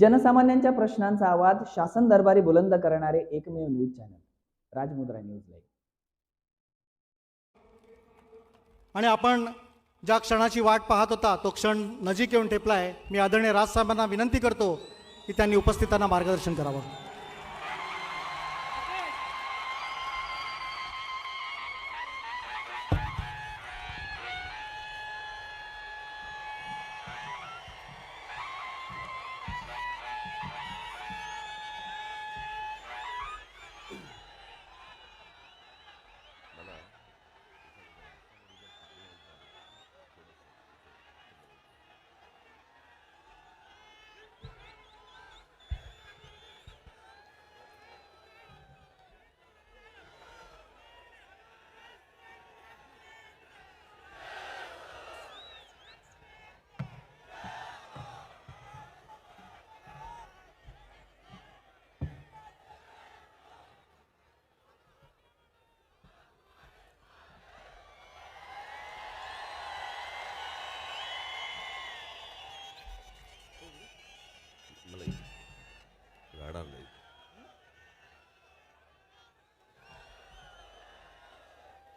जनसामान्यांच्या प्रश्नांचा आवाज शासन दरबारी बुलंद करणारे एकमेव न्यूज चॅनल राजमुद्रा न्यूज लाईव्ह. आणि आपण ज्या क्षणाची वाट पाहत होता तो क्षण नजीक येऊन ठेपला आहे. मी आदरणीय राजसाहेबांना विनंती करतो की त्यांनी उपस्थितांना मार्गदर्शन करावं.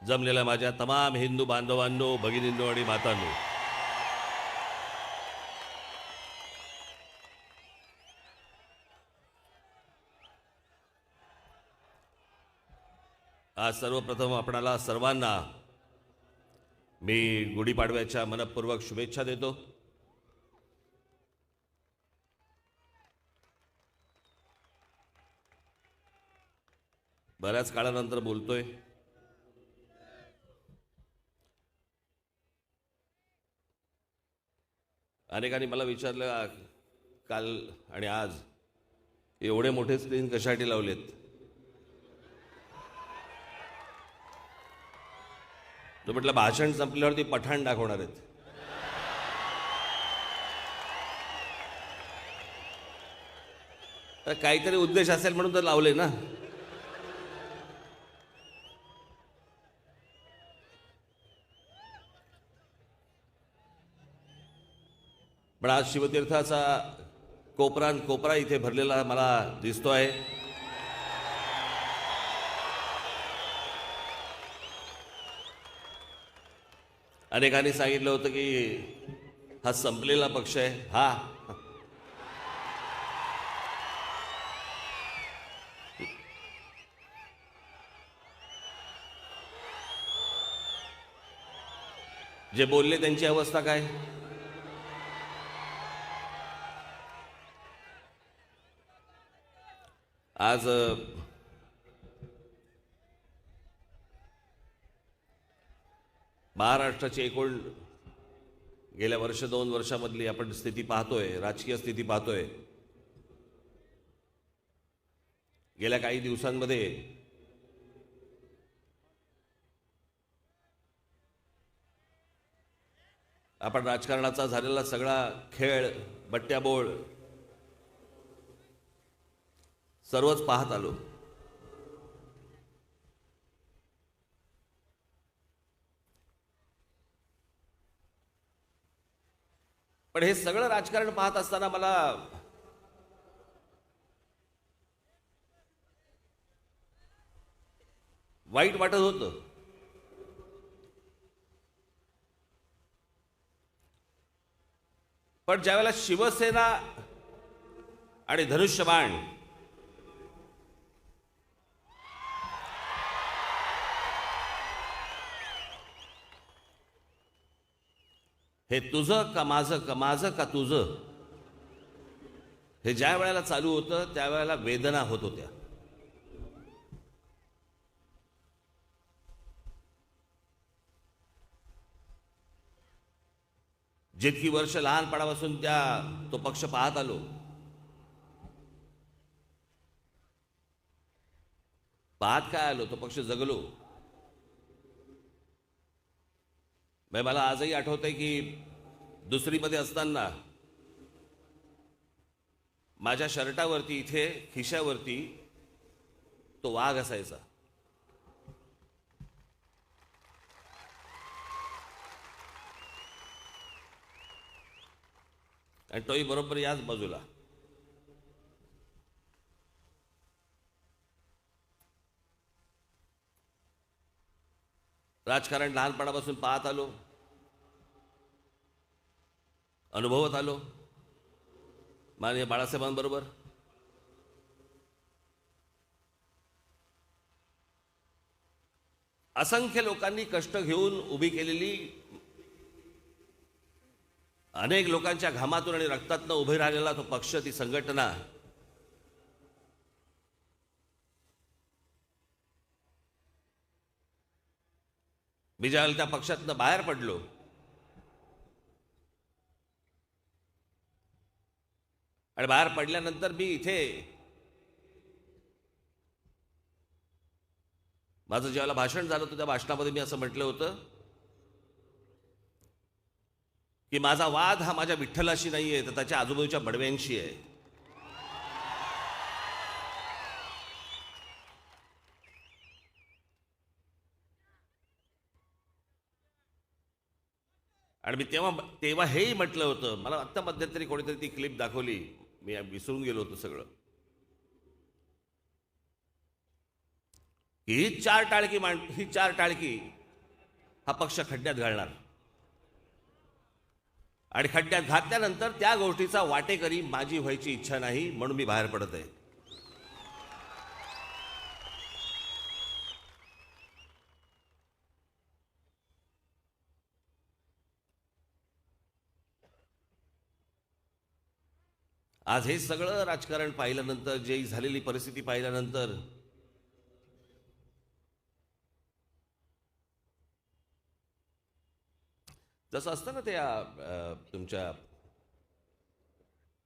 जमलेल्या माझ्या तमाम हिंदू बांधवांनो, भगिनींनो आणि मातांनो, आज सर्वप्रथम आपणाला सर्वांना मी गुढीपाडव्याच्या मनपूर्वक शुभेच्छा देतो. बऱ्याच काळानंतर बोलतोय. अनेकांनी मला विचारलं काल आणि आज एवढे मोठे स्क्रीन कशासाठी लावलेत. तो म्हटलं भाषण संपल्यावरती पठाण दाखवणार आहेत. तर काहीतरी उद्देश असेल म्हणून तर लावले ना. पण आज शिवतीर्थाचा कोपरा इथे भरलेला मला दिसतोय. अनेकांनी सांगितलं होतं की हा संपलेला पक्ष आहे. हा जे बोलले त्यांची अवस्था काय. आज महाराष्ट्राची एकूण गेल्या वर्ष 2 वर्षामधली आपण स्थिती पाहतोय, राजकीय स्थिती पाहतोय. गेल्या काही दिवसांमध्ये आपण राजकारणाचा झालेला सगळा खेळ, बट्ट्याबोळ सर्वच पाहत आलो. पण हे सगळं राजकारण पाहत असताना मला वाईट वाटत होतं. पण ज्यावेळेला शिवसेना आणि धनुष्यबाण हे तुझं का माझं, का माझं का तुझं, हे ज्या वेळेला चालू होतं त्यावेळेला वेदना होत होत्या. जितकी वर्ष लहानपणापासून तो पक्ष पाहत आलो, पाहत काय आलो, तो पक्ष जगलो. मला आजही आठवतंय की दुसरीमध्ये असताना माझ्या शर्टावरती इथे खिशावरती तो वाघ असायचा. आणि तोही बरोबर याच बाजूला. राजकारण लहानपणापासून पाहत आलो, अनुभवत आलो माननीय बाळासाहेबांबरोबर. असंख्य लोकांनी कष्ट घेऊन उभी केलेली, अनेक लोकांच्या घामातून आणि रक्तातून उभे राहिलेला तो पक्ष, ती संघटना मी ज्यावेळेला त्या पक्षातनं बाहेर पडलो, आणि बाहेर पडल्यानंतर मी इथे माझं ज्यावेळेला भाषण झालं होतं त्या भाषणामध्ये मी असं म्हटलं होतं की माझा वाद हा माझ्या विठ्ठलाशी नाही आहे, तर त्याच्या आजूबाजूच्या बडव्यांशी आहे. आणि मी तेव्हा हेही म्हटलं होतं. मला आत्ता मध्यंतरी कोणीतरी ती क्लिप दाखवली, मी विसरून गेलो होतो सगळं, की ही चार टाळकी हा पक्ष खड्ड्यात घालणार, आणि खड्ड्यात घातल्यानंतर त्या गोष्टीचा वाटेकरी माझी व्हायची इच्छा नाही, म्हणून मी बाहेर पडत आहे. आज हे सगळं राजकारण पाहिल्यानंतर, जे झालेली परिस्थिती पाहिल्यानंतर, जसं असतं ना त्या तुमच्या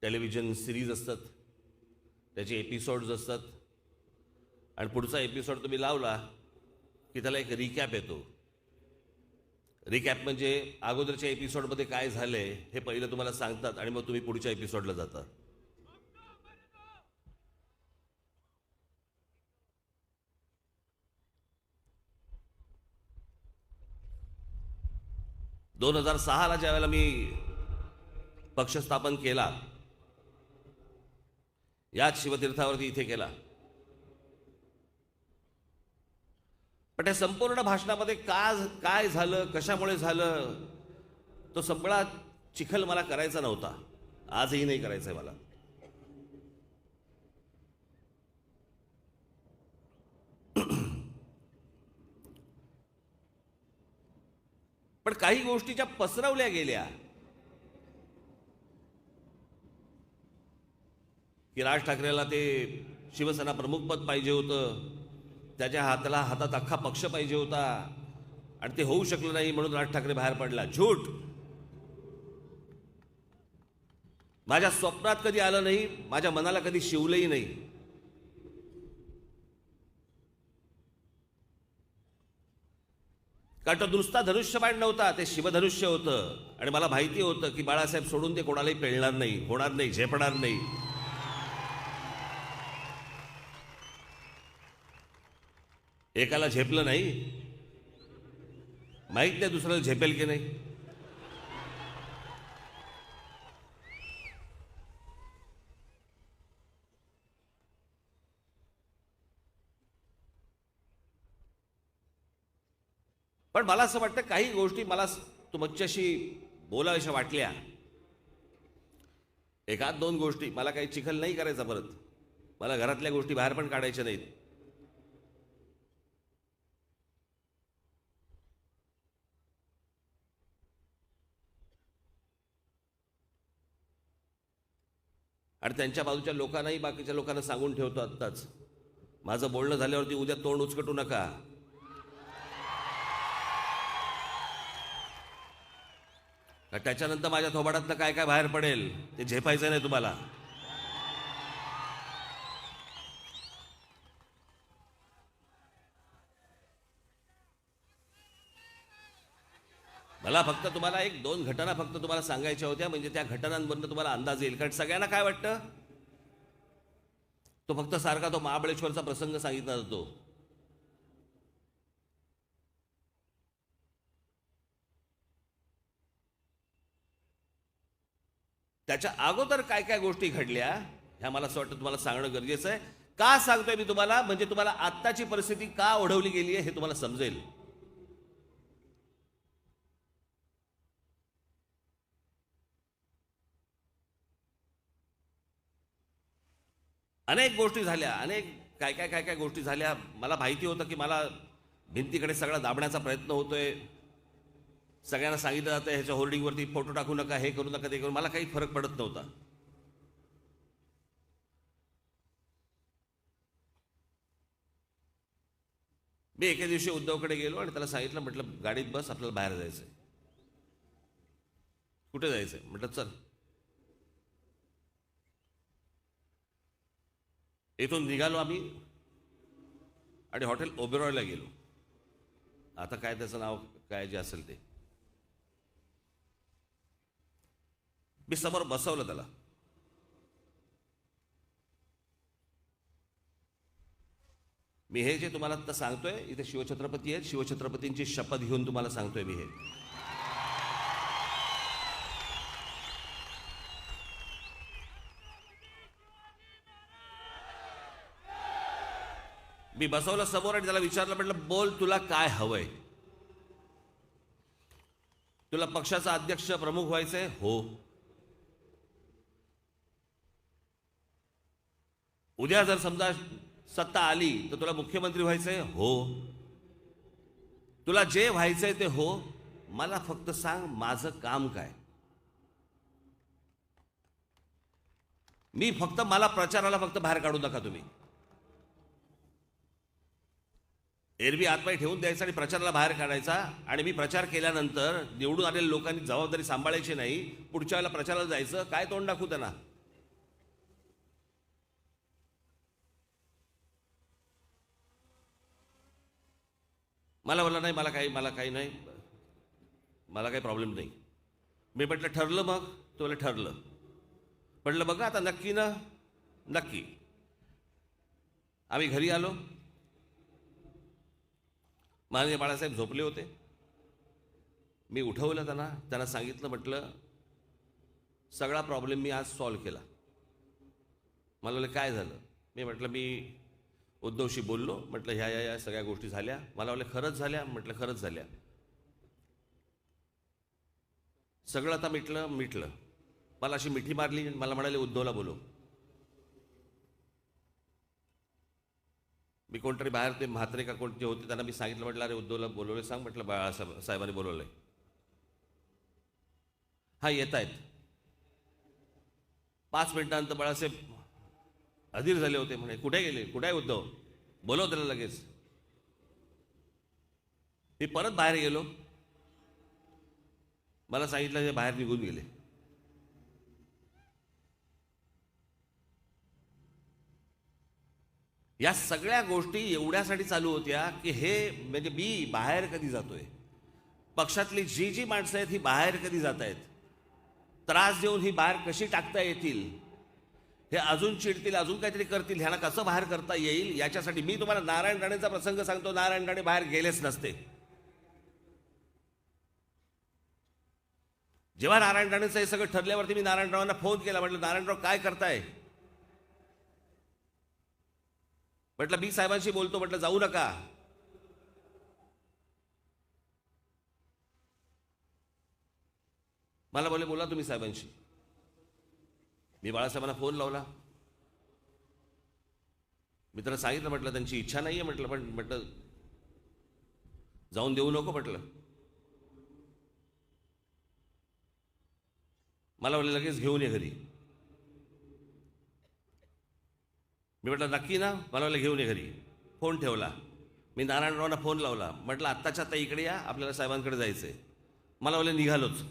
टेलिव्हिजन सिरीज असतात, त्याचे एपिसोड्स असतात, आणि पुढचा एपिसोड तुम्ही लावला की त्याला एक रिकॅप येतो. रिकॅप म्हणजे अगोदरच्या एपिसोडमध्ये काय झालंय हे पहिलं तुम्हाला सांगतात, आणि मग तुम्ही पुढच्या एपिसोडला जाता. दोन 2006ला ज्यावेळेला मी पक्ष स्थापन केला, याच शिवतीर्थावरती इथे केला, पण त्या संपूर्ण भाषणामध्ये काय झालं, कशामुळे झालं, तो सगळा चिखल मला करायचा नव्हता. आजही नाही करायचंय मला. पण काही गोष्टी ज्या पसरवल्या गेल्या, की राज ठाकरेला ते शिवसेना प्रमुखपद पाहिजे होतं, त्याच्या हातात अख्खा पक्ष पाहिजे होता, आणि ते होऊ शकलं नाही म्हणून राज ठाकरे बाहेर पडला. झूट. माझ्या स्वप्नात कधी आलं नाही, माझ्या मनाला कधी शिवलंही नाही. कारण तो नुसता धनुष्यबाण नव्हता, ते शिवधनुष्य होतं, आणि मला माहिती होतं की बाळासाहेब सोडून ते कोणालाही पेलणार नाही, होणार नाही, झेपणार नाही. एकाला झेपलं नाही, माहित नाही दुसऱ्याला झेपेल की नाही. पण मला असं वाटतं काही गोष्टी मला तुमच्याशी बोलाव्याशा वाटल्या. एखाद दोन गोष्टी मला काही चिखल नाही करायचा परत, मला घरातल्या गोष्टी बाहेर पण काढायच्या नाहीत. आणि त्यांच्या बाजूच्या लोकांनाही बाकीच्या लोकांना सांगून ठेवतो आत्ताच, माझं बोलणं झाल्यावरती उद्या तोंड उचकटू नका. त्याच्यानंतर माझ्या थोबाडातलं काय काय बाहेर पडेल ते झेपायचं नाही तुम्हाला. मला फक्त तुम्हाला एक दोन घटना फक्त तुम्हाला सांगायच्या होत्या, म्हणजे त्या घटनांवरनं तुम्हाला अंदाज येईल. कारण सगळ्यांना काय वाटतं, तो फक्त सारखा तो महाबळेश्वरचा प्रसंग सांगितला जातो. त्याच्या अगोदर काय काय गोष्टी घडल्या ह्या मला असं वाटतं तुम्हाला सांगणं गरजेचं आहे. का सांगतोय मी तुम्हाला, म्हणजे तुम्हाला आत्ताची परिस्थिती का ओढवली गेली आहे हे तुम्हाला समजेल. अनेक गोष्टी झाल्या, अनेक काय काय काय काय गोष्टी झाल्या. मला माहिती होतं की मला भिंतीकडे सगळा दाबण्याचा प्रयत्न होतोय. सगळ्यांना सांगितलं जातं ह्याच्या होर्डिंगवरती फोटो टाकू नका, हे करू नका, ते करू. मला काही फरक पडत नव्हता. मी एके दिवशी उद्धवकडे गेलो आणि त्याला सांगितलं, म्हटलं गाडीत बस, आपल्याला बाहेर जायचंय. कुठे जायचंय? म्हटलं चल. इथून निघालो आम्ही आणि हॉटेल ओबेरॉयला गेलो. आता काय त्याचं नाव काय जे असेल ते. मी समोर बसवलं त्याला. मी हे जे तुम्हाला आता सांगतोय, इथे शिवछत्रपती आहेत, शिवछत्रपतींची शपथ घेऊन तुम्हाला सांगतोय मी हे. मी बसवलं समोर आणि त्याला विचारलं, म्हटलं बोल, तुला काय हवंय? तुला पक्षाचा अध्यक्ष प्रमुख व्हायचंय? हो. उद्या जर समजा सत्ता आली तर तुला मुख्यमंत्री व्हायचंय? हो. तुला जे व्हायचंय ते हो. मला फक्त सांग माझं काम काय. मला प्रचाराला फक्त बाहेर काढू नका तुम्ही. एरवी आतमध्ये ठेवून द्यायचा आणि प्रचाराला बाहेर काढायचा. आणि मी प्रचार केल्यानंतर निवडून आलेल्या लोकांनी जबाबदारी सांभाळायची नाही. पुढच्या वेळेला प्रचाराला जायचं, काय तोंड दाखवू त्यांना? मला बोलला नाही, मला काही प्रॉब्लेम नाही. मी म्हटलं ठरलं मग? तो बोलला ठरलं. म्हटलं बघा आता नक्की ना? नक्की. आम्ही घरी आलो. माननीय बाळासाहेब झोपले होते. मी उठवलं त्यांना सांगितलं, म्हटलं सगळा प्रॉब्लेम मी आज सॉल्व्ह केला. मला बोलले काय झालं? मी म्हटलं मी उद्धवशी बोललो, म्हटलं ह्या सगळ्या गोष्टी झाल्या. मला बोलले खरंच झाल्या? म्हटलं खरंच झाल्या. सगळं आता मिटलं. मला अशी मिठी मारली आणि मला म्हणाले उद्धवला बोलव. मी कोणतरी बाहेर ते म्हात्रे का कोणते होते त्यांना मी सांगितलं, म्हटलं अरे उद्धवला बोलवले सांग. म्हटलं बाळासाहेबांनी बोलवलंय. हा येत आहेत. 5 मिनिटांनंतर बाळासाहेब अधीर झाले होते. म्हणे कुठे गेले? कुठे आहे उद्धव? बोलव त्याला लगेच. मी परत बाहेर गेलो. मला सांगितलं हे बाहेर निघून गेले. या सगळ्या गोष्टी एवढ्यासाठी चालू होत्या की हे म्हणजे मी बाहेर कधी जातोय, पक्षातली जी माणसं आहेत ही बाहेर कधी जात आहेत, त्रास देऊन ही बाहेर कशी टाकता येतील, हे अजून चिडतील, अजून काहीतरी करतील, ह्यांना कसं बाहेर करता येईल याच्यासाठी. मी तुम्हाला नारायण राणेचा प्रसंग सांगतो. नारायण राणे बाहेर गेलेच नसते. जेव्हा नारायण राणेचं हे सगळं ठरल्यावरती मी नारायणरावांना फोन केला. म्हटलं नारायणराव काय करताय? म्हटलं मी साहेबांशी बोलतो. म्हटलं जाऊ नका. मला बोलले बोला तुम्ही साहेबांशी. मी बाळासाहेबांना फोन लावला. मी त्यांना सांगितलं, म्हटलं त्यांची इच्छा नाहीये. म्हटलं पण म्हटलं जाऊन देऊ नको. म्हटलं मला बोलले लगेच घेऊन ये घरी. मी म्हटलं नक्की ना? मला बोलले घेऊन ये घरी. फोन ठेवला. मी नारायणरावांना फोन लावला. म्हटलं आत्ताच्या आत्ता इकडे या, आपल्याला साहेबांकडे जायचंय. मला बोलले निघालोच.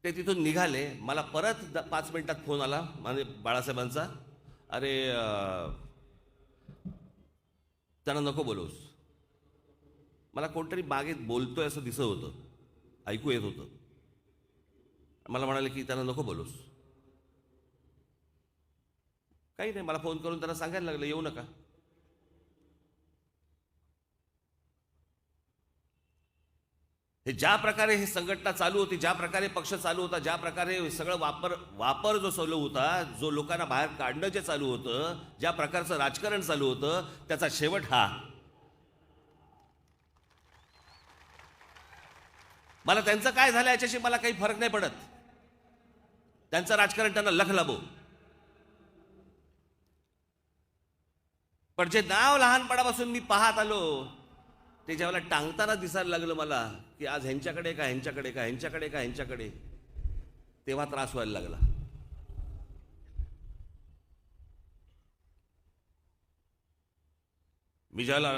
ते तिथून निघाले. मला परत 5 मिनिटात फोन आला म्हणजे बाळासाहेबांचा. अरे त्यांना नको बोलवूस. मला कोणतरी मागे बोलतोय असं दिसत होतं, ऐकू येत होतं. मला म्हणाले की त्यांना नको बोलूस. काही नाही, मला फोन करून त्यांना सांगायला लागलं येऊ नका. हे ज्या प्रकारे हे संघटना चालू होती, ज्या प्रकारे पक्ष चालू होता, ज्या प्रकारे सगळं वापर जो चालू होता, जो लोकांना बाहेर काढणं जे चालू होतं, ज्या प्रकारचं राजकारण चालू होतं, त्याचा शेवट हा. मला त्यांचं काय झालं याच्याशी मला काही फरक नाही पडत. त्यांचं राजकारण त्यांना लख लाभो. पण जे नाव लहानपणापासून मी पाहत आलो ते ज्यावेळेला टांगताना दिसायला लागलं मला की आज ह्यांच्याकडे का ह्यांच्याकडे का ह्यांच्याकडे का ह्यांच्याकडे, तेव्हा त्रास व्हायला लागला. मी ज्यावेळेला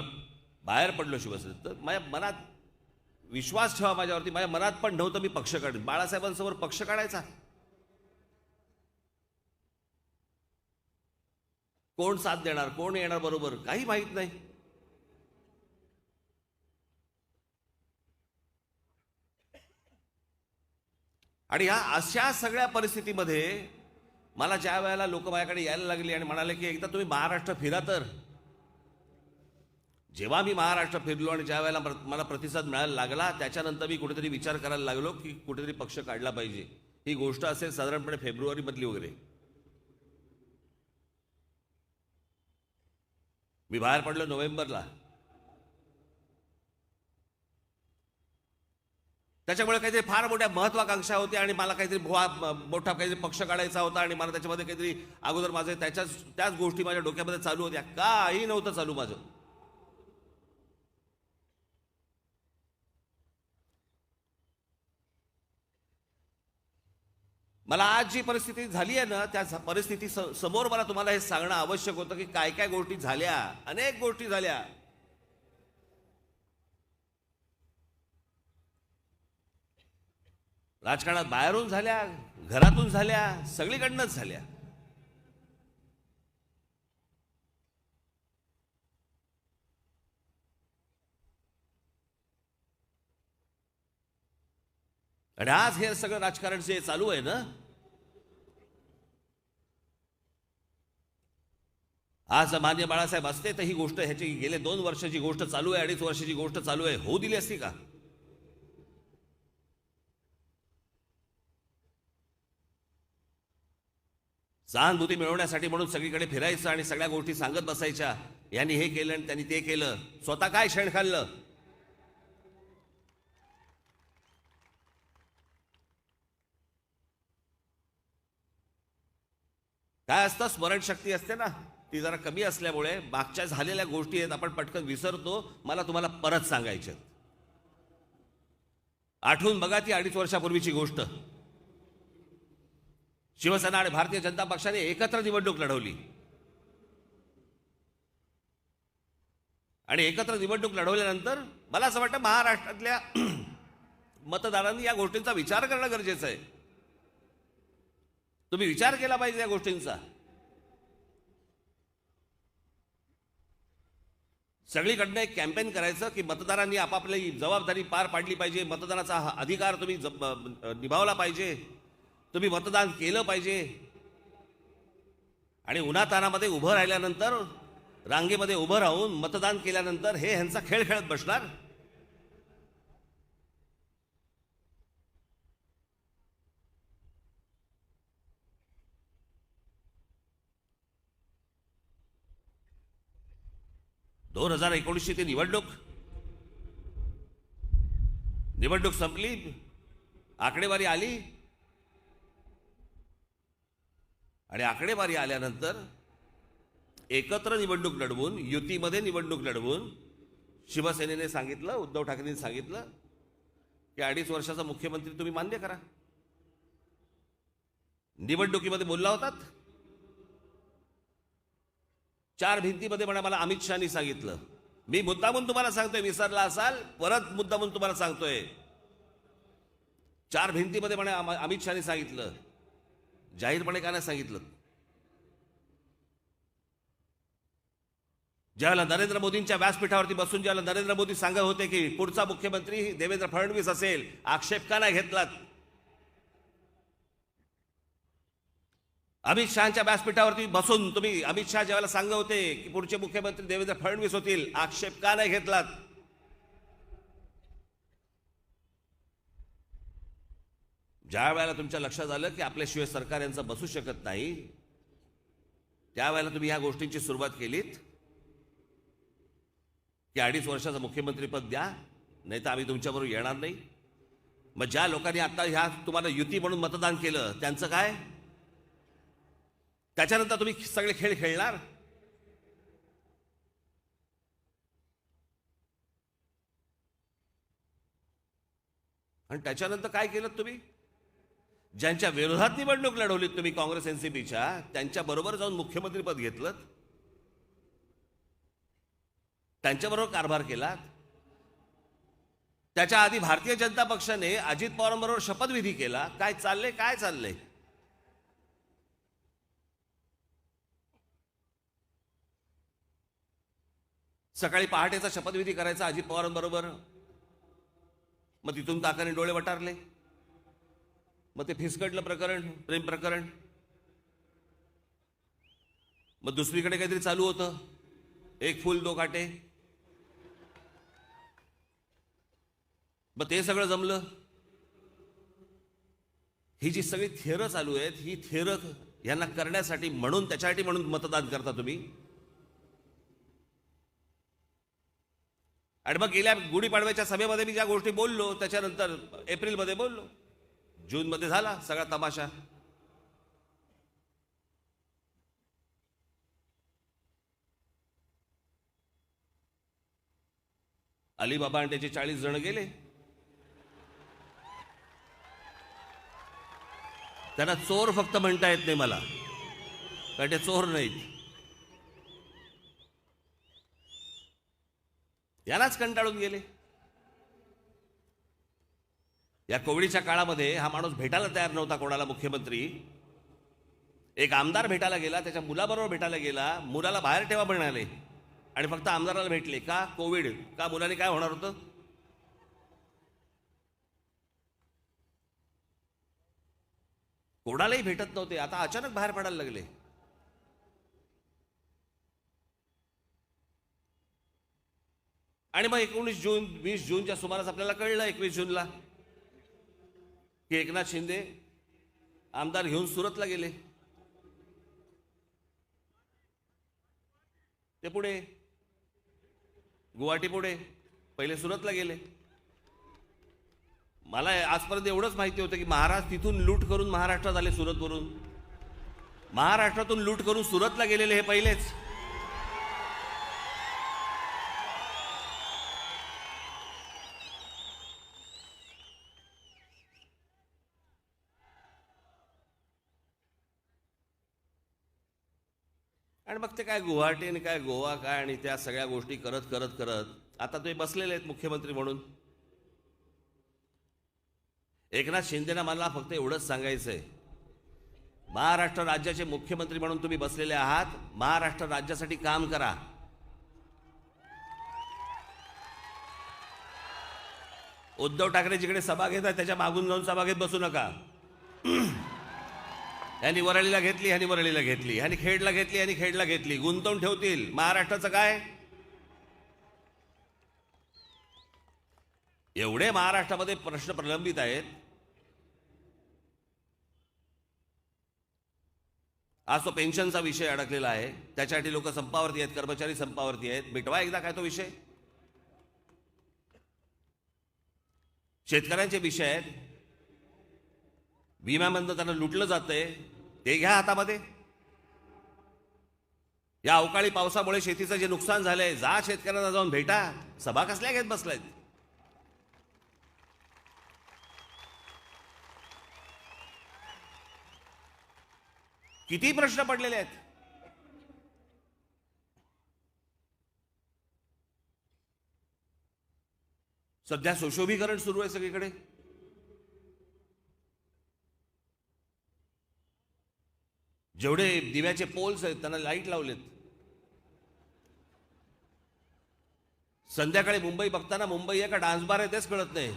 बाहेर पडलो शिवसेनेत तर माझ्या मनात विश्वास ठेवा माझ्यावरती, माझ्या मनात पण नव्हतं मी पक्ष काढेन. बाळासाहेबांसमोर पक्ष काढायचा, कोण साथ देणार, कोण येणार बरोबर, काही माहित नाही. आणि ह्या अशा सगळ्या परिस्थितीमध्ये मला ज्या वेळेला लोक माझ्याकडे यायला लागली आणि म्हणाले की एकदा तुम्ही महाराष्ट्र फिरा, तर जेव्हा मी महाराष्ट्र फिरलो आणि ज्या वेळेला मला प्रतिसाद मिळायला लागला त्याच्यानंतर मी कुठेतरी विचार करायला लागलो की कुठेतरी पक्ष काढला पाहिजे. ही गोष्ट असेल साधारणपणे फेब्रुवारीमधली वगैरे. मी बाहेर पडलो नोव्हेंबरला. त्याच्यामुळे काहीतरी फार मोठ्या महत्वाकांक्षा होत्या आणि मला काहीतरी मोठा काहीतरी पक्ष काढायचा होता आणि मला त्याच्यामध्ये काहीतरी अगोदर माझे त्याच गोष्टी माझ्या डोक्यामध्ये चालू होत्या. काही नव्हतं चालू माझं. मला आज जी परिस्थिती झाली आहे ना, त्या परिस्थिती समोर मला तुम्हाला हे सांगणं आवश्यक होतं की काय काय गोष्टी झाल्या. अनेक गोष्टी झाल्या. राजकारणात बाहेरून झाल्या, घरातून झाल्या, सगळीकडनंच झाल्या. आणि आज हे सगळं राजकारण जे चालू आहे ना, आज मान्य बाळासाहेब असते तर ही गोष्ट, ह्याची गेले 2 वर्षाची गोष्ट चालू आहे, 2.5 वर्षाची गोष्ट चालू आहे, होऊ दिली असती का? सहानुभूती मिळवण्यासाठी म्हणून सगळीकडे फिरायचं आणि सगळ्या गोष्टी सांगत बसायच्या, यांनी हे केलं आणि त्यांनी ते केलं. स्वतः काय शेण खाल्लं? काय असतं, स्मरणशक्ती असते ना, ती जरा कमी असल्यामुळे मागच्या झालेल्या गोष्टी आहेत आपण पटकन विसरतो. मला तुम्हाला परत सांगायच्या. आठवून बघा ती 2.5 वर्षापूर्वीची गोष्ट. शिवसेना आणि भारतीय जनता पक्षाने एकत्र निवडणूक लढवली आणि एकत्र निवडणूक लढवल्यानंतर मला असं वाटतं महाराष्ट्रातल्या मतदारांनी या गोष्टींचा विचार करणं गरजेचं आहे. तुम्ही विचार केला पाहिजे या गोष्टींचा. सगळीकडनं एक कॅम्पेन करायचं की मतदारांनी आपापली जबाबदारी पार पाडली पाहिजे, मतदानाचा अधिकार तुम्ही निभावला पाहिजे, तुम्ही मतदान केलं पाहिजे. आणि उन्हातानामध्ये उभं राहिल्यानंतर, रांगेमध्ये उभं राहून मतदान केल्यानंतर हे ह्यांचा खेळ खेळत बसणार. दोन 2019ची ती निवडणूक संपली, आकडेवारी आली आणि आकडेवारी आल्यानंतर एकत्र निवडणूक लढवून, युतीमध्ये निवडणूक लढवून शिवसेनेने सांगितलं, उद्धव ठाकरेंनी सांगितलं की 2.5 वर्षाचा मुख्यमंत्री तुम्ही मान्य करा. निवडणुकीमध्ये बोलला होतात. 4 भिंतीमध्ये म्हणा मला अमित शहानी सांगितलं. मी मुद्दामून तुम्हाला सांगतोय, विसरला असाल परत मुद्दामून तुम्हाला सांगतोय. 4 भिंतीमध्ये म्हणा अमित शहानी सांगितलं. जाहीरपणे का नाही सांगितलं? ज्यावेळेला नरेंद्र मोदींच्या व्यासपीठावरती बसून ज्यावेळेला नरेंद्र मोदी सांगत होते की पुढचा मुख्यमंत्री देवेंद्र फडणवीस असेल, आक्षेप का नाही घेतलात? अमित शहाच्या व्यासपीठावरती बसून तुम्ही अमित शहा ज्यावेळेला सांगत होते की पुढचे मुख्यमंत्री देवेंद्र फडणवीस होतील, आक्षेप का नाही घेतलात? ज्या वेळेला तुमच्या लक्षात आलं की आपल्याशिवाय सरकार यांचं बसू शकत नाही, त्यावेळेला तुम्ही या गोष्टींची सुरुवात केलीत की 2.5 वर्षाचं मुख्यमंत्रीपद द्या, नाही तर आम्ही तुमच्याबरोबर येणार नाही. मग ज्या लोकांनी आता ह्या तुम्हाला युती म्हणून मतदान केलं त्यांचं काय? त्याच्यानंतर तुम्ही सगळे खेळ खेळणार. आणि त्याच्यानंतर काय केलं तुम्ही? ज्यांच्या विरोधात निवडणूक लढवलीत तुम्ही काँग्रेस एनसीपीच्या, त्यांच्याबरोबर जाऊन मुख्यमंत्रीपद घेतलं, त्यांच्याबरोबर कारभार केला. त्याच्या आधी भारतीय जनता पक्षाने अजित पवारांबरोबर शपथविधी केला. काय चाललंय, काय चाललंय? सकाळी पहाटेचा शपथविधी करायचा अजित पवारांबरोबर, मग तिथून ताकाने डोळे वटारले, मग ते फिसकटलं प्रकरण, प्रेम प्रकरण. मग दुसरीकडे काहीतरी चालू होतं, एक फूल दो काटे. मग ते सगळं जमलं. ही जी सगळी थेरं चालू आहेत, ही थेरं यांना करण्यासाठी म्हणून, त्याच्यासाठी म्हणून मतदान करता तुम्ही. आणि मग गेल्या गुढीपाडव्याच्या सभेमध्ये मी ज्या गोष्टी बोललो, त्याच्यानंतर एप्रिलमध्ये बोललो, जूनमध्ये झाला सगळा तमाशा. अलीबाबा आणि त्याचे 40 जण गेले. त्यांना चोर फक्त म्हणता येत नाही मला, कारण ते चोर नाहीत. यालाच कंटाळून गेले. या कोविडच्या काळामध्ये हा माणूस भेटायला तयार नव्हता कोणाला. मुख्यमंत्री एक आमदार भेटायला गेला, त्याच्या मुलाबरोबर भेटायला गेला, मुलाला बाहेर ठेवा म्हणाले आणि फक्त आमदाराला भेटले. का? कोविड. का? मुलाने काय होणार होतं? कोणालाही भेटत नव्हते, आता अचानक बाहेर पडायला लागले. आणि मग 19 जून 20 जूनच्या सुमारास आपल्याला कळलं, 21 जूनला, की एकनाथ शिंदे आमदार घेऊन सुरतला गेले. ते पुढे गुवाहाटी, पुढे पहिले सुरतला गेले. मला आजपर्यंत एवढंच माहिती होतं की महाराज तिथून लूट करून महाराष्ट्रात आले, सुरतवरून. महाराष्ट्रातून लूट करून सुरतला गेलेले हे पहिलेच. आणि मग ते काय गुवाहाटी आणि काय गोवा काय आणि त्या सगळ्या गोष्टी करत करत करत आता तुम्ही बसलेले आहेत मुख्यमंत्री म्हणून. एकनाथ शिंदेना मला फक्त एवढंच सांगायचंय, महाराष्ट्र राज्याचे मुख्यमंत्री म्हणून तुम्ही बसलेले आहात, महाराष्ट्र राज्यासाठी काम करा. उद्धव ठाकरे जिकडे सभा घेतात त्याच्या मागून जाऊन सभा घेत बसू नका. ह्यांनी वरळीला घेतली, ह्यांनी वरळीला घेतली, ह्यांनी खेडला घेतली, ह्यांनी खेडला घेतली, गुंतवून ठेवतील. महाराष्ट्राचं काय? एवढे महाराष्ट्रामध्ये प्रश्न प्रलंबित आहेत. आज तो पेन्शनचा विषय अडकलेला आहे, त्याच्यासाठी लोक संपावरती आहेत, कर्मचारी संपावरती आहेत. मिटवा एकदा काय तो विषय. शेतकऱ्यांचे विषय आहेत, विम्यामधनं त्यांना लुटलं जातंय, ते घ्या हातामध्ये. या अवकाळी पावसामुळे शेतीचं जे नुकसान झालंय, जा शेतकऱ्यांना जाऊन भेटा. सभा कसल्या घेत बसलायत? किती प्रश्न पडलेले आहेत. सध्या सुशोभीकरण सुरू आहे सगळीकडे. जेवढे दिव्याचे पोल्स आहेत त्यांना लाईट लावलेत. संध्याकाळी मुंबई बघताना मुंबई आहे का डान्स बार आहे तेच कळत नाही.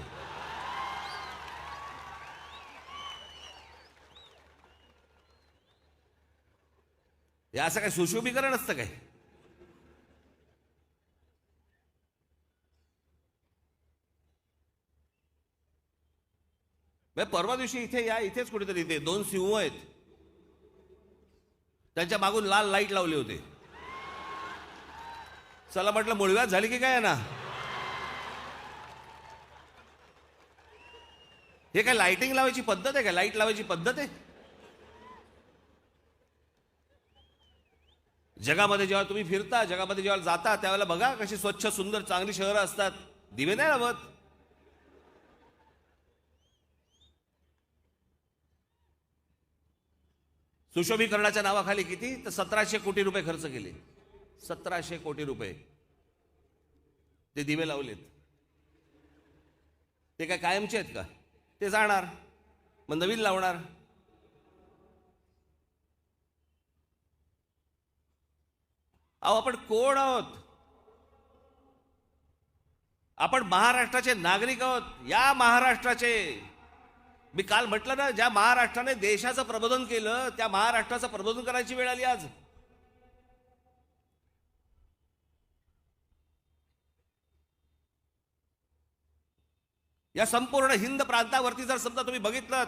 हे असं काय सुशोभीकरण असतं काय? परवा दिवशी इथे या, इथेच कुठेतरी इथे 2 सिंह आहेत, त्यांच्या मागून लाल लाईट लावले होते. चला म्हटलं मुळव्यात झाली की काय ना. हे काय लाइटिंग लावायची पद्धत आहे का? लाईट लावायची पद्धत आहे? जगामध्ये जेव्हा तुम्ही फिरता, जगामध्ये जेव्हा जाता, त्यावेळेला बघा कशी स्वच्छ सुंदर चांगली शहरं असतात, दिवे नाही लावत. सुशोभीकरणाच्या नावाखाली किती तर 1700 कोटी रुपये खर्च केले. 1700 कोटी रुपये ते दिवे लावलेत. ते काय कायमचे आहेत का? ते जाणार, मग नवीन लावणार. अहो, आपण कोण आहोत? आपण महाराष्ट्राचे नागरिक आहोत. या महाराष्ट्राचे, मी काल म्हटलं ना, ज्या महाराष्ट्राने देशाचं प्रबोधन केलं त्या महाराष्ट्राचं प्रबोधन करायची वेळ आली आज. या संपूर्ण हिंद प्रांतावरती जर समजा तुम्ही बघितलं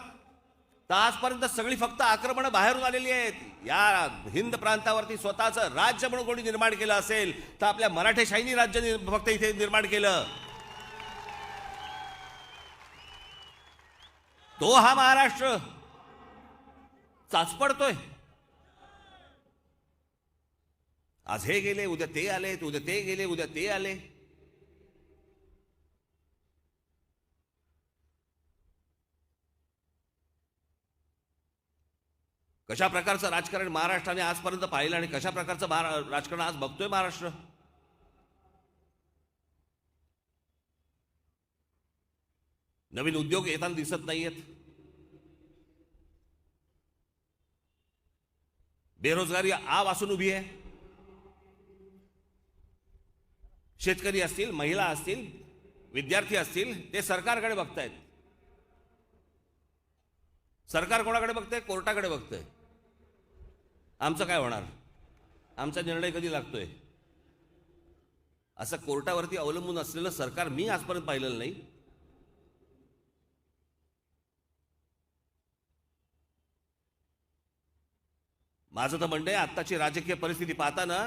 तर आजपर्यंत सगळी फक्त आक्रमणं बाहेरून आलेली आहेत. या हिंद प्रांतावरती स्वतःचं राज्य म्हणून कोणी निर्माण केलं असेल तर आपल्या मराठेशाहीनी राज्य फक्त इथे निर्माण केलं. तो हा महाराष्ट्र चाचपडतोय. आज हे गेले, उद्या ते आले, उद्या ते गेले, उद्या ते आले. कशा प्रकारचं राजकारण महाराष्ट्राने आजपर्यंत पाहिलं आणि कशा प्रकारचं राजकारण आज बघतोय महाराष्ट्र. नवीन उद्योग येताना दिसत नाहीयेत. बेरोजगारी आ वासून उभी आहे. शेतकरी असतील, महिला असतील, विद्यार्थी असतील, ते सरकारकडे बघतायत. सरकार कोणाकडे बघतंय? कोर्टाकडे बघतंय. आमचं काय होणार? आमचा निर्णय कधी लागतोय? असं कोर्टावरती अवलंबून असलेलं सरकार मी आजपर्यंत पाहिलेलं नाही. माझं तर म्हणणं आहे, आत्ताची राजकीय परिस्थिती पाहताना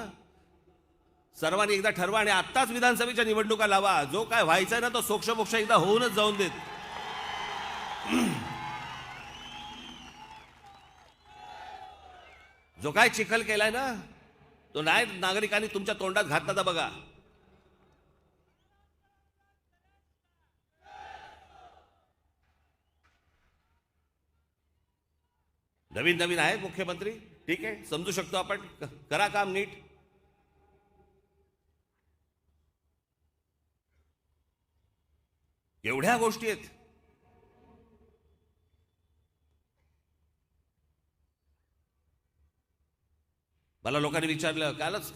सर्वांनी एकदा ठरवा आणि आत्ताच विधानसभेच्या निवडणुका लावा. जो काय व्हायचा ना तो सोक्षमोक्ष एकदा होऊनच जाऊन देत. जो काय चिखल केलाय ना तो नाही नागरिकांनी तुमच्या तोंडात घातला तर बघा. नवीन नवीन आहेत मुख्यमंत्री, ठीक आहे, समजू शकतो आपण. करा काम नीट. एवढ्या गोष्टी आहेत. मला लोकांनी विचारलं,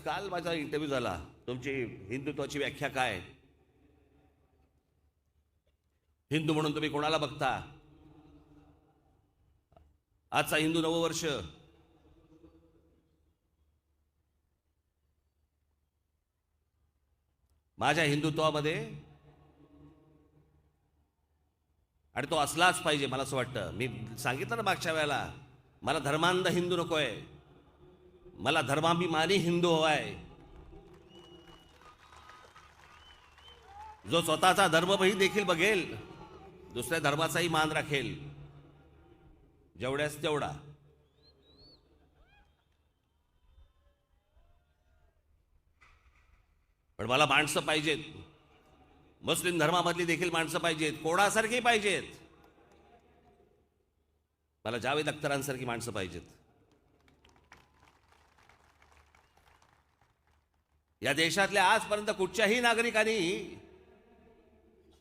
काल माझा इंटरव्ह्यू झाला, तुमची हिंदुत्वाची व्याख्या काय? हिंदू म्हणून तुम्ही कोणाला बघता? आजचा हिंदू नववर्ष. माझ्या हिंदुत्वामध्ये, आणि तो असलाच पाहिजे मला असं वाटतं. मी सांगितलं ना मागच्या वेळेला, मला धर्मांध हिंदू नकोय, मला धर्माभिमानी हिंदू हवाय. जो स्वतःचा धर्मही देखील बघेल, दुसऱ्या धर्माचाही मान राखेल, जेवढ्यास तेवढा. पण मला माणसं पाहिजेत. मुस्लिम धर्मामधली देखील माणसं पाहिजेत, कोणासारखी पाहिजेत. मला जावेद अख्तरांसारखी माणसं पाहिजेत. या देशातल्या आजपर्यंत कुठच्याही नागरिकांनी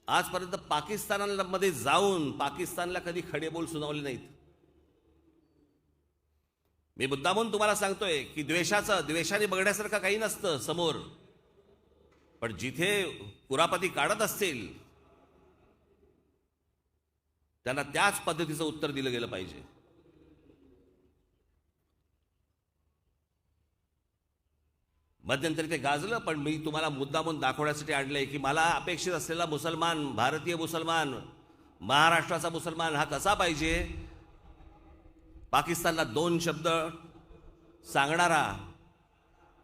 आजपर्यंत पाकिस्तानामध्ये जाऊन पाकिस्तानला कधी खडे बोल सुनावले नाहीत. मी मुद्दामून तुम्हाला सांगतोय की द्वेषाने बघण्यासारखं काही नसतं समोर. पण जिथे कुरापती काढत असतील त्यांना त्याच पद्धतीचं उत्तर दिलं गेलं पाहिजे. मध्यंतरी ते गाजलं, पण मी तुम्हाला मुद्दामून दाखवण्यासाठी आणलंय की मला अपेक्षित असलेला मुसलमान, भारतीय मुसलमान, महाराष्ट्राचा मुसलमान हा कसा पाहिजे. पाकिस्तानला 2 शब्द सांगणारा,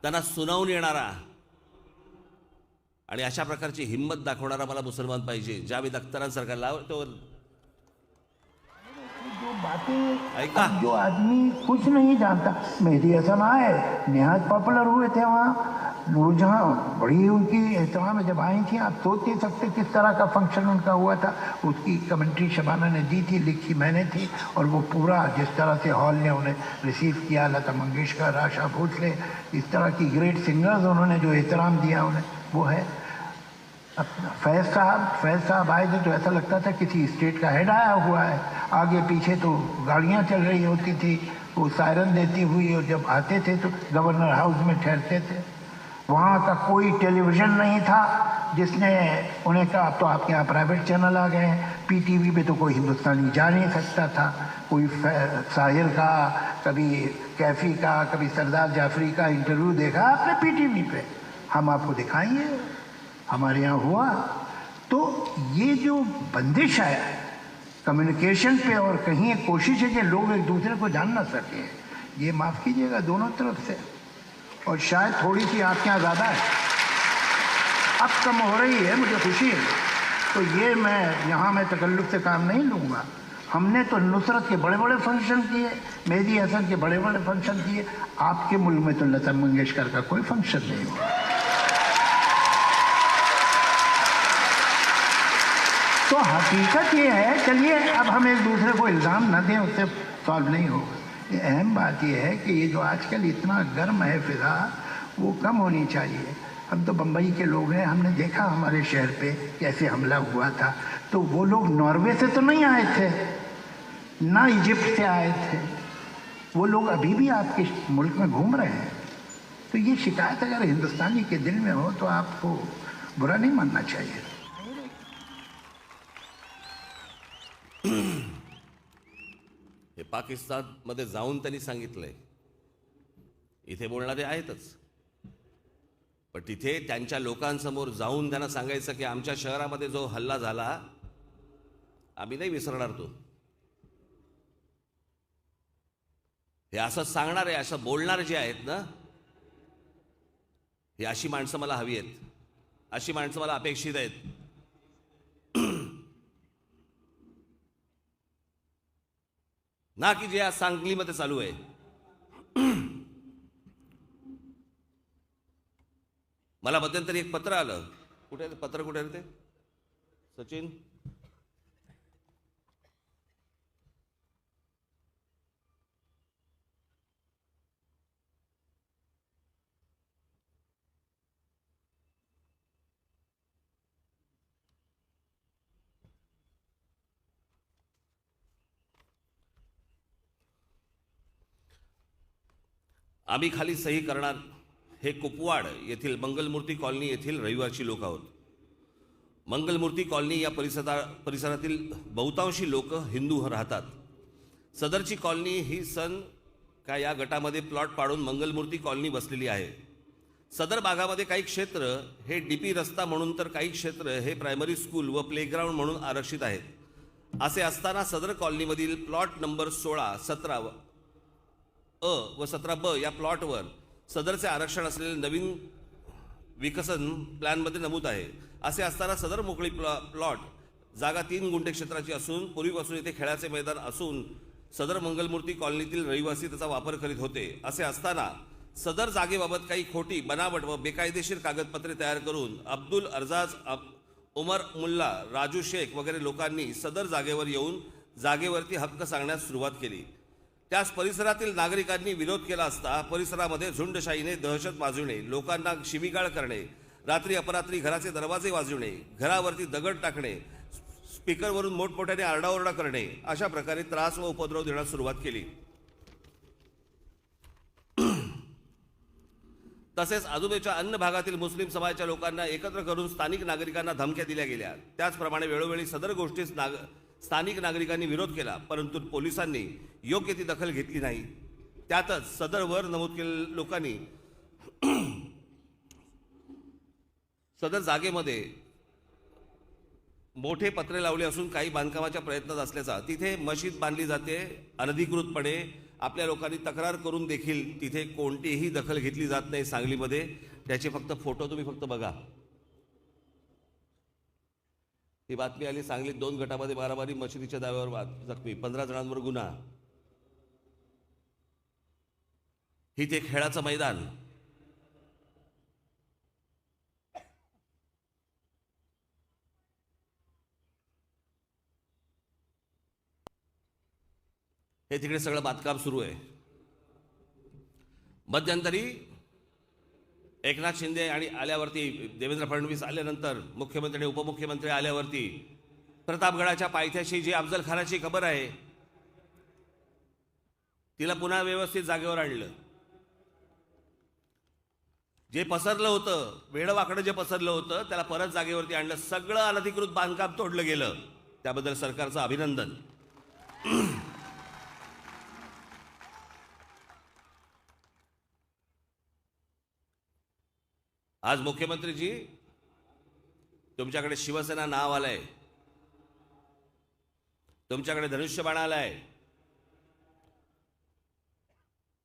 त्यांना सुनावून येणारा आणि अशा प्रकारची हिंमत दाखवणारा मला मुसलमान पाहिजे. जावेद अख्तरांसारखा लावतो. बातें ऐका. जो आदमी कुछ नहीं जानता. मेहदी हसन आए, निहायत पॉपुलर हुए थे वहाँ. नूरजहां बड़ी उनकी एहतराम में जब आई थी, आप सोच नहीं सकते किस तरह का फंक्शन उनका हुआ था. उसकी कमेंट्री शबाना ने दी थी, लिखी मैंने थी. और वो पूरा जिस तरह से हॉल ने उन्हें रिसीव किया, लता मंगेशकर, आशा भोसले, इस तरह की ग्रेट सिंगर्स, उन्होंने जो एहतराम दिया उन्हें, वो है. फैज़ साहब आए थे तो ऐसा लगता था किसी स्टेट का हेड आया हुआ है. आगे पीछे तो गाड़ियाँ चल रही होती थी, वो सायरन देती हुई, और जब आते थे तो गवर्नर हाउस में ठहरते थे. वहाँ का कोई टेलीविज़न नहीं था जिसने उन्हें कहा अब तो आपके यहाँ प्राइवेट चैनल आ गए हैं. पीटीवी पे तो कोई हिंदुस्तानी जा नहीं सकता था. कोई साहिर का, कभी कैफी का, कभी सरदार जाफरी का इंटरव्यू देखा आपने पीटीवी पे? हम आपको दिखाएंगे, हमारे यहाँ हुआ. तो ये जो बंदिश है कम्युनिकेशन पे, और कहीं एक कोशिश है कि लोग एक दूसरे को जान ना सकें, ये माफ़ कीजिएगा दोनों तरफ से. और शायद थोड़ी सी आपके यहाँ ज़्यादा है, अब कम हो रही है, मुझे खुशी है. तो ये मैं तकल्लुफ़ से काम नहीं लूँगा. हमने तो नुसरत के बड़े बड़े फंक्शन किए, मेहदी हसन के बड़े बड़े फंक्शन किए. आपके मुल्क में तो लता मंगेशकर का कोई फंक्शन नहीं हुआ. तो हकीकत ये है, चलिए अब हम एक दूसरे को इल्ज़ाम न दें, उससे सॉल्व नहीं होगा. ये अहम बात यह है कि ये जो आजकल इतना गर्म है फिजा, वो कम होनी चाहिए. हम तो बम्बई के लोग हैं, हमने देखा हमारे शहर पे कैसे हमला हुआ था. तो वो लोग नॉर्वे से तो नहीं आए थे, ना इजिप्ट से आए थे. वो लोग अभी भी आपके मुल्क में घूम रहे हैं. तो ये शिकायत अगर हिंदुस्तानी के दिल में हो तो आपको बुरा नहीं मानना चाहिए. हे पाकिस्तानमध्ये जाऊन त्यांनी सांगितलंय, इथे बोलणारे आहेतच, पण तिथे त्यांच्या लोकांसमोर जाऊन त्यांना सांगायचं की आमच्या शहरामध्ये जो हल्ला झाला आम्ही नाही विसरणार तो. हे असं सांगणारे, असं बोलणारे जे आहेत ना, ही अशी माणसं मला हवी आहेत, अशी माणसं मला अपेक्षित आहेत. ना की जे आज सांगलीमध्ये चालू आहे. मला मध्यंतरी एक पत्र आलं. कुठे आहे ते पत्र? कुठे आहे ते सचिन? आम्ही खाली सही करणार हे कुपवाड येथील मंगलमूर्ती कॉलनी येथील रहिवासी लोक आहोत. मंगलमूर्ती कॉलनी या परिसरातील बहुतांशी लोक हिंदू राहतात. सदरची कॉलनी ही सन का या गटामध्ये प्लॉट पाडून मंगलमूर्ती कॉलनी बसलेली आहे. सदर भागामध्ये काही क्षेत्र हे डीपी रस्ता म्हणून तर काही क्षेत्र हे प्रायमरी स्कूल व प्लेग्राऊंड म्हणून आरक्षित आहेत. असे असताना सदर कॉलनीमधील प्लॉट नंबर 16, 17 अ व 17 ब या प्लॉटवर सदरचे आरक्षण असलेले नवीन विकसन प्लॅनमध्ये नमूद आहे. असे असताना सदर मोकळी प्लॉट जागा 3 गुंठे क्षेत्राची असून पूर्वीपासून येथे खेळाचे मैदान असून सदर मंगलमूर्ती कॉलनीतील रहिवासी त्याचा वापर करीत होते. असे असताना सदर जागेबाबत काही खोटी, बनावट व बेकायदेशीर कागदपत्रे तयार करून अब्दुल अर्जाज, उमर मुल्ला, राजू शेख वगैरे लोकांनी सदर जागेवर येऊन जागेवरती हक्क सांगण्यास सुरुवात केली. त्यास परिसरातील नागरिकांनी विरोध केला असता परिसरामध्ये झुंडशाहीने दहशत माजविणे, लोकांना शिवीगाळ करणे, रात्री अपरात्री घराचे दरवाजे वाजविणे, घरावरती दगड टाकणे, स्पीकरवरून मोठमोठ्याने आरडाओरडा करणे अशा प्रकारे त्रास व उपद्रव देण्यास सुरुवात केली. तसेच आजूबाजूच्या अन्य भागातील मुस्लिम समाजाच्या लोकांना एकत्र करून स्थानिक नागरिकांना धमक्या दिल्या गेल्या. त्याचप्रमाणे वेळोवेळी सदर गोष्टीस स्थानिक नागरिकांनी विरोध केला, परंतु पोलिसांनी योग्य ती दखल घेतली नाही. त्यातच सदर वर नमूद केलेल्या लोकांनी सदर जागेमध्ये मोठे पत्रे लावले असून काही बांधकामाच्या प्रयत्नात असल्याचा, तिथे मशीद बांधली जाते अनधिकृतपणे, आपल्या लोकांनी तक्रार करून देखील तिथे कोणतीही दखल घेतली जात नाही सांगलीमध्ये. त्याचे फक्त फोटो तुम्ही फक्त बघा. ही बातमी आली, सांगलीत 2 गटामध्ये मारामारी, मशिदीच्या दाव्यावर जखमी, 15 जणांवर गुन्हा. ही ते खेळाचं मैदान. हे तिकडे सगळं बांधकाम सुरू आहे. मध्यंतरी एकनाथ शिंदे आणि आल्यावरती, देवेंद्र फडणवीस आल्यानंतर, मुख्यमंत्री आणि उपमुख्यमंत्री आल्यावरती प्रतापगडाच्या पायथ्याशी जी अफजल खानाची खबर आहे तिला पुन्हा व्यवस्थित जागेवर आणलं. जे पसरलं होतं, वेडवाकडं जे पसरलं होतं त्याला परत जागेवरती आणलं. सगळं अनधिकृत बांधकाम तोडलं गेलं. त्याबद्दल सरकारचं अभिनंदन. आज मुख्यमंत्रीजी, तुमच्याकडे शिवसेना नाव आलंय, तुमच्याकडे धनुष्यबाण आलाय.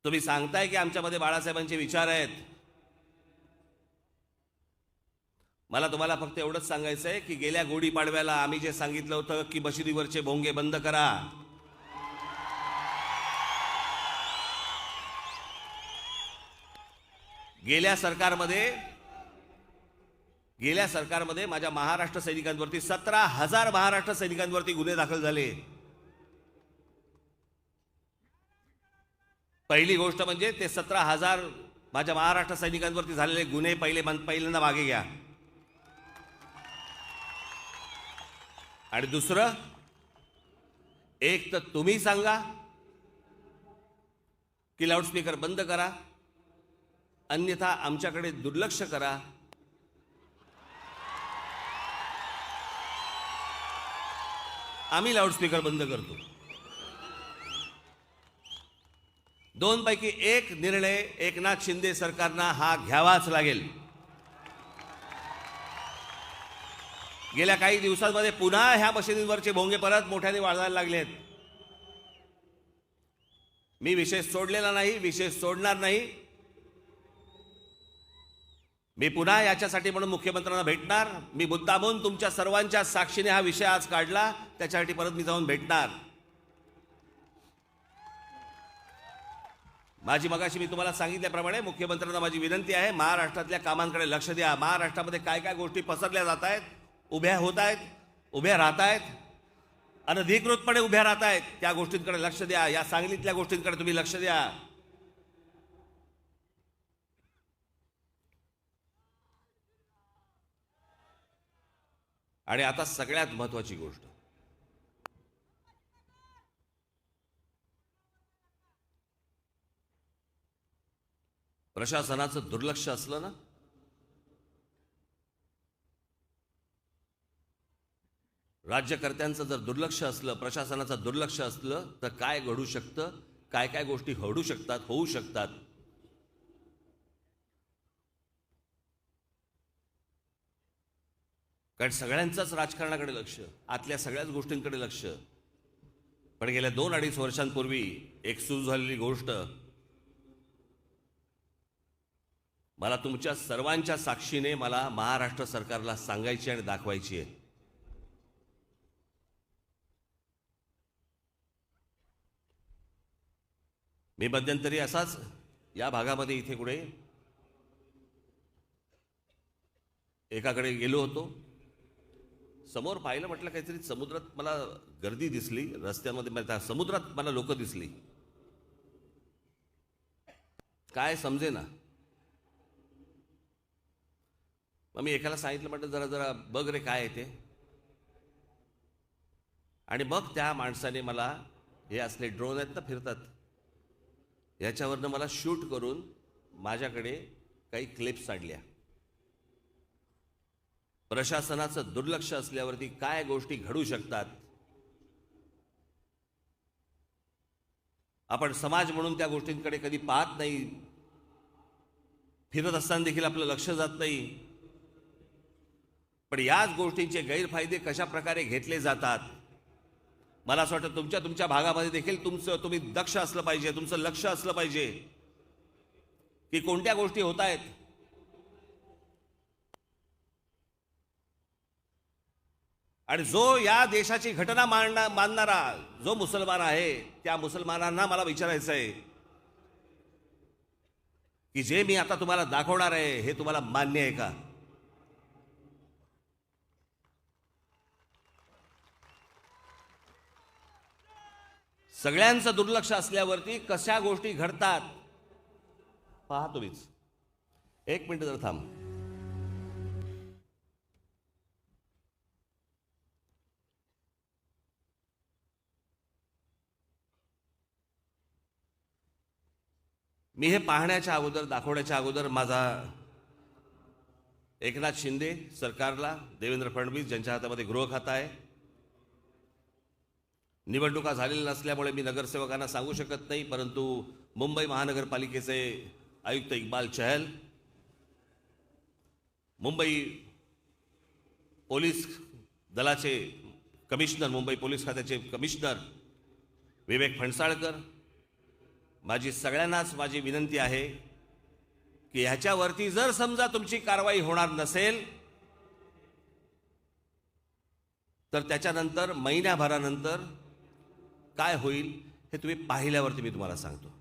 तुम्ही सांगताय की आमच्यामध्ये बाळासाहेबांचे विचार आहेत. मला तुम्हाला फक्त एवढंच सांगायचं आहे की गेल्या गुढीपाडव्याला आम्ही जे सांगितलं होतं की मशिदीवरचे भोंगे बंद करा, गेल्या सरकारमध्ये माझ्या महाराष्ट्र सैनिकांवरती 17,000 महाराष्ट्र सैनिकांवरती गुन्हे दाखल झाले. पहिली गोष्ट म्हणजे ते 17,000 माझ्या महाराष्ट्र सैनिकांवरती झालेले गुन्हे पहिल्यांदा मागे घ्या. आणि दुसरं, एक तर तुम्ही सांगा की लाऊडस्पीकर बंद करा, अन्यथा आमच्याकडे दुर्लक्ष करा. आम्ही लाऊडस्पीकर बंद करतो. 2 पैकी एक निर्णय एकनाथ शिंदे सरकारनं हा घ्यावाच लागेल. गेल्या काही दिवसांमध्ये पुन्हा ह्या मशिदींवरचे भोंगे परत मोठ्याने वाढायला लागलेत. मी विषय सोडलेला नाही, विषय सोडणार नाही. मी पुन्हा याच्यासाठी म्हणून मुख्यमंत्र्यांना भेटणार. मी मुद्दामून तुमच्या सर्वांच्या साक्षीने हा विषय आज काढला, त्याच्यासाठी परत मी जाऊन भेटणार. मगाशी मी तुम्हाला सांगितल्याप्रमाणे मुख्यमंत्र्यांना माझी विनंती आहे, महाराष्ट्रातल्या कामांकडे लक्ष द्या. महाराष्ट्रामध्ये काय काय गोष्टी पसरल्या जात आहेत, उभ्या होत आहेत, उभ्या राहत आहेत, अनधिकृतपणे उभ्या राहत आहेत, त्या गोष्टींकडे लक्ष द्या. या सांगलीतल्या गोष्टींकडे तुम्ही लक्ष द्या. आणि आता सगळ्यात महत्त्वाची गोष्ट, प्रशासनाचं दुर्लक्ष असलं ना, राज्यकर्त्यांचं जर दुर्लक्ष असलं, प्रशासनाचं दुर्लक्ष असलं तर काय घडू शकतं, काय काय गोष्टी घडू शकतात, होऊ शकतात. कारण सगळ्यांचंच राजकारणाकडे लक्ष, आतल्या सगळ्याच गोष्टींकडे लक्ष. पण गेल्या 2-2.5 वर्षांपूर्वी एक सुरू झालेली गोष्ट मला तुमच्या सर्वांच्या साक्षीने मला महाराष्ट्र सरकारला सांगायची आणि दाखवायची आहे. मी मध्यंतरी असाच या भागामध्ये इथे कुठे एकाकडे गेलो होतो. समोर पाहिलं, म्हटलं काहीतरी समुद्रात मला गर्दी दिसली, रस्त्यांमध्ये समुद्रात मला लोक दिसली, काय समजे ना. मग मी एकाला सांगितलं, म्हटलं जरा जरा बघ रे काय आहे ते. आणि मग त्या माणसाने मला, हे असले ड्रोन आहेत ना फिरतात, याच्यावरनं मला शूट करून माझ्याकडे काही क्लिप्स आणल्या. प्रशासनाचं दुर्लक्ष असल्यावरती काय गोष्टी घडू शकतात. आपण समाज म्हणून त्या गोष्टींकडे कधी पाहत नाही, फिरत असताना देखील आपलं लक्ष जात नाही. पण याच गोष्टींचे गैरफायदे कशा प्रकारे घेतले जातात. मला असं वाटतं तुमच्या भागामध्ये देखील तुम्ही दक्ष असलं पाहिजे, तुमचं लक्ष असलं पाहिजे की कोणत्या गोष्टी होत आहेत. आणि जो या देशाची घटना मानणारा जो मुसलमान आहे, त्या मुसलमानांना मला विचारायचं आहे की जे मी आता तुम्हाला दाखवणार आहे हे तुम्हाला मान्य आहे का? सगळ्यांचं दुर्लक्ष असल्यावरती कशा गोष्टी घडतात पहा तुम्हीच. एक मिनिट जर थांब. मी हे पाहण्याच्या अगोदर, दाखवण्याच्या अगोदर माझा एकनाथ शिंदे सरकारला, देवेंद्र फडणवीस ज्यांच्या हातामध्ये गृह खातं आहे, निवडणुका झालेल्या नसल्यामुळे मी नगरसेवकांना सांगू शकत नाही, परंतु मुंबई महानगरपालिकेचे आयुक्त इक्बाल चहल, मुंबई पोलीस दलाचे कमिशनर, मुंबई पोलीस खात्याचे कमिशनर विवेक फणसाळकर, माझी सगळ्यांनाच माझी विनंती आहे की ह्याच्यावरती जर समजा तुमची कारवाई होणार नसेल तर त्याच्यानंतर महिन्याभरानंतर काय होईल हे तुम्ही पाहिल्यावरती मी तुम्हाला सांगतो.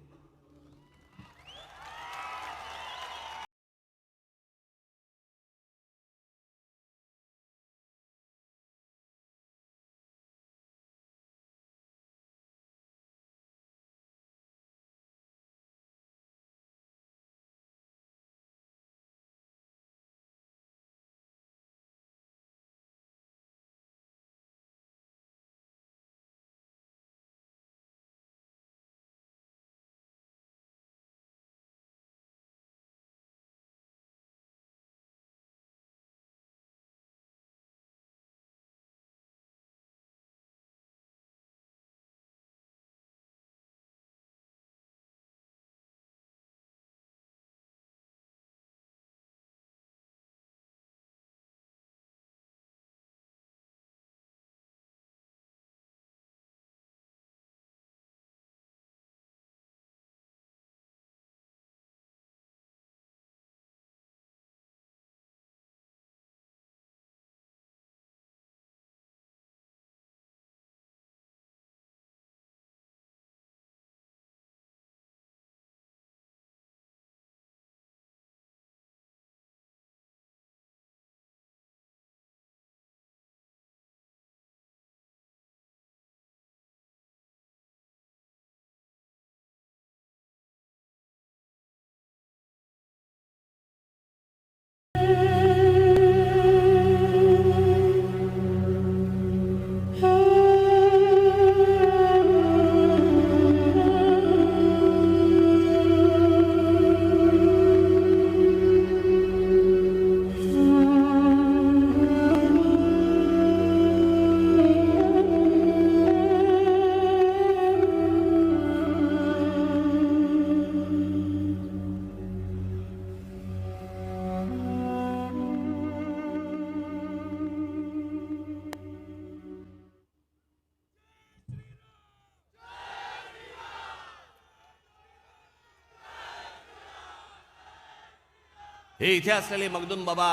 हे इथे असलेले मखदूम बाबा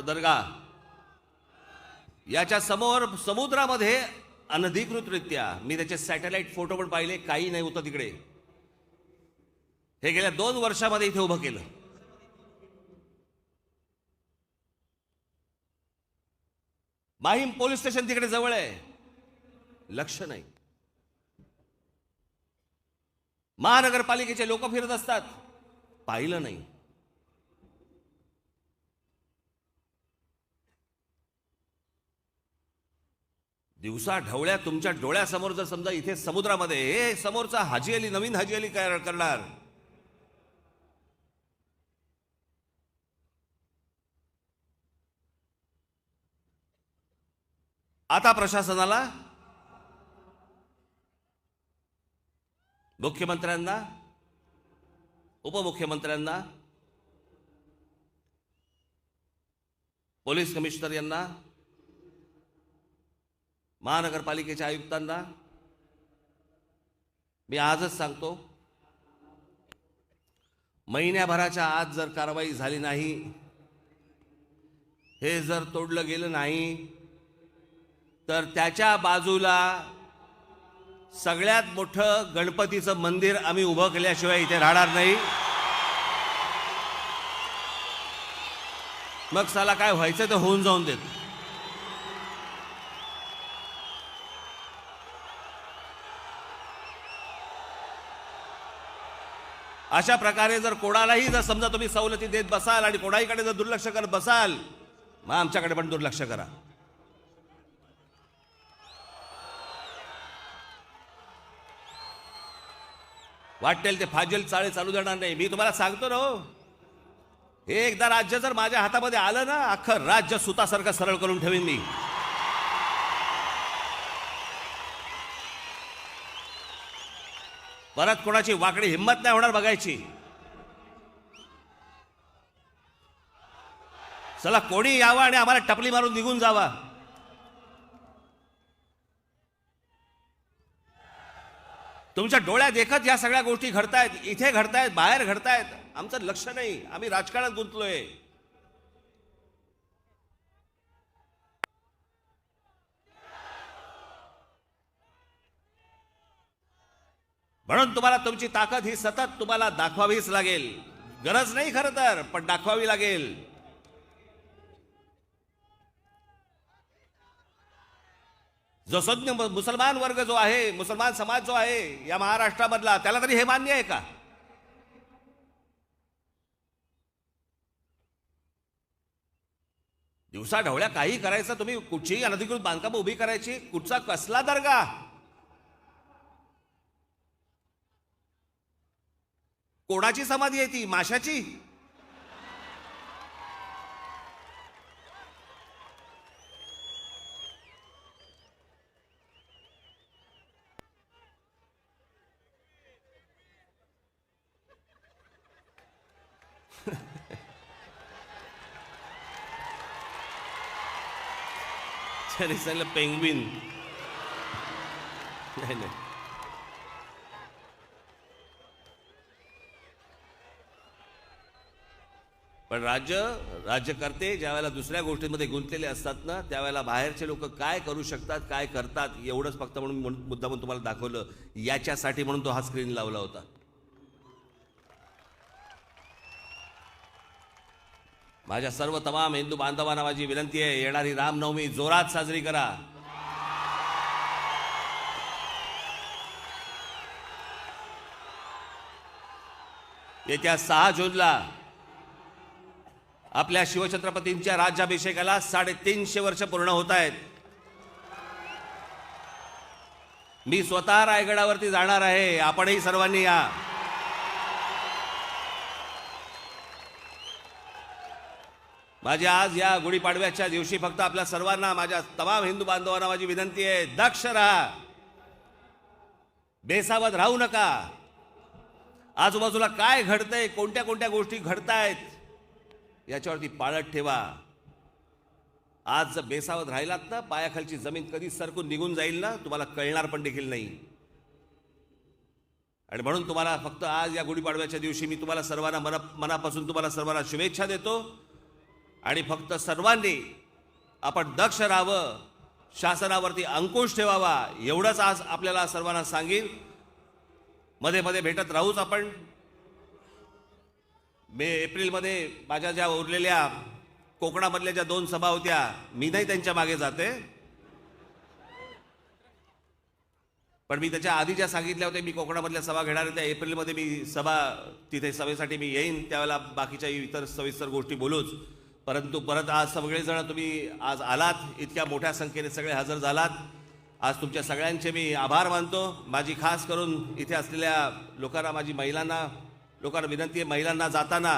दर्गा याच्या समोर समुद्रामध्ये अनधिकृतरित्या, मी त्याचे सॅटेलाइट फोटो पण पाहिले, काही नाही होतं तिकडे, हे गेल्या 2 वर्षामध्ये इथे उभं केलं. माहीम पोलीस स्टेशन तिकडे जवळ आहे, लक्ष नाही. महानगरपालिकेचे लोक फिरत असतात, पाहिलं नाही. दिवसा ढवळ्या तुमच्या डोळ्यासमोर जर समजा इथे समुद्रामध्ये हे समोरचा हाजी अली, नवीन हाजी अली काय करणार? आता प्रशासनाला, मुख्यमंत्र्यांना, उपमुख्यमंत्र्यांना, पोलीस कमिशनर यांना, महानगरपालिकेच्या आयुक्तांना मी आजच सांगतो, महिन्याभराच्या आत जर कारवाई झाली नाही, हे जर तोडलं गेलं नाही, तर त्याच्या बाजूला सगळ्यात मोठं गणपतीचं मंदिर आम्ही उभं केल्याशिवाय इथे राहणार नाही. मग साला काय व्हायचं ते होऊन जाऊन देत. अशा प्रकारे जर कोणालाही जर समजा तुम्ही सवलती देत बसाल आणि कोणाहीकडे जर दुर्लक्ष करत बसाल, मग आमच्याकडे पण दुर्लक्ष करा. वाटेल ते फाजील चाळे चालू देणार नाही. मी तुम्हाला सांगतो ना हो, हे एकदा राज्य जर माझ्या हातामध्ये आलं ना, अख्खं राज्य सुतासारखं सरळ करून ठेवीन मी. परत कोणाची वाकडी हिंमत नाही होणार बघायची. चला कोणी यावं आणि आम्हाला टपली मारून निघून जावा. तुमच्या डोळ्यात देखत या सगळ्या गोष्टी घडतायत, इथे घडतायत, बाहेर घडतायत. आमचं लक्ष नाही, आम्ही राजकारणात गुंतलोय. म्हणून तुम्हाला तुमची ताकद ही सतत तुम्हाला दाखवावीच लागेल. गरज नाही खरं तर, पण दाखवावी लागेल. जो सज्ञ मुसलमान वर्ग जो आहे, मुसलमान समाज जो आहे या महाराष्ट्रामधला, त्याला तरी हे मान्य आहे का? दिवसा ढवळ्या काही करायचं, तुम्ही कुठचीही अनधिकृत बांधकाम उभी करायची, कुठचा कसला दर्गा, कोणाची समाधी आहे ती? माशाची? त्याने सांगितलं पेंग्विन. नाही नाही, पण राज्यकर्ते ज्या वेळेला दुसऱ्या गोष्टींमध्ये गुंतलेले असतात ना, त्यावेळेला बाहेरचे लोक काय करू शकतात, काय करतात, एवढंच फक्त म्हणून मुद्दामून तुम्हाला दाखवलं. याच्यासाठी म्हणून तो हा स्क्रीन लावला होता. माझ्या सर्व तमाम हिंदू बांधवांना माझी विनंती आहे, येणारी रामनवमी जोरात साजरी करा. येत्या 6 जूनला आपल्या शिवछत्रपतींच्या राज्याभिषेकाला 350 वर्ष पूर्ण होत आहेत. मी स्वतः रायगडावरती जाणार आहे, आपणही सर्वांनी या. माझी आज या गुढीपाडव्याच्या दिवशी फक्त आपल्या सर्वांना, माझ्या तमाम हिंदू बांधवांना माझी विनंती आहे, दक्ष राहा, बेसावध राहू नका. आजूबाजूला काय घडतंय, कोणत्या कोणत्या गोष्टी घडतायत, याच्यावरती पाळत ठेवा. आज जर बेसावध राहिलात ना, पायाखालची जमीन कधी सरकून निघून जाईल ना, तुम्हाला कळणार पण देखील नाही. आणि म्हणून तुम्हाला फक्त आज या गुढीपाडव्याच्या दिवशी मी तुम्हाला सर्वांना मनापासून तुम्हाला सर्वांना शुभेच्छा देतो. आणि फक्त सर्वांनी आपण दक्ष राहावं, शासनावरती अंकुश ठेवावा, एवढंच आज आपल्याला सर्वांना सांगेन. मध्ये मध्ये भेटत राहूच आपण. एप्रिलमध्ये माझ्या ज्या उरलेल्या कोकणामधल्या ज्या 2 सभा होत्या, मी नाही त्यांच्या मागे जाते, पण मी त्याच्या आधी ज्या सांगितल्या होत्या मी कोकणामधल्या सभा घेणार आहे, त्या एप्रिलमध्ये मी तिथे सभेसाठी मी येईन. त्यावेळेला बाकीच्या इतर सविस्तर गोष्टी बोलूच. परंतु परत आज सगळेजण तुम्ही आज आलात, इतक्या मोठ्या संख्येने सगळे हजर झालात. आज तुमच्या सगळ्यांचे मी आभार मानतो. माझी खास करून इथे असलेल्या लोकांना, लोकांना विनंती आहे, महिलांना जाताना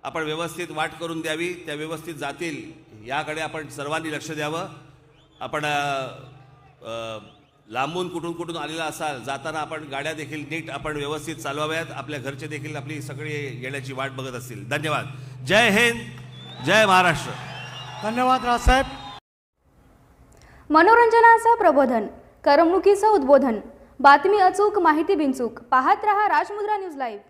आपण व्यवस्थित वाट करून द्यावी, त्या व्यवस्थित जातील याकडे आपण सर्वांनी लक्ष द्यावं. आपण लांबून कुठून आलेला असाल, जाताना आपण गाड्या देखील नीट आपण व्यवस्थित चालवाव्यात. आपल्या घरचे देखील आपली सगळी येण्याची वाट बघत असतील. धन्यवाद. जय हिंद, जय महाराष्ट्र. धन्यवाद राजसाहेब. मनोरंजनाचं प्रबोधन, करमणुकीचं उद्बोधन, बातमी अचूक, माहिती बिनचूक. पाहत रहा राजमुद्रा न्यूज लाईव्ह.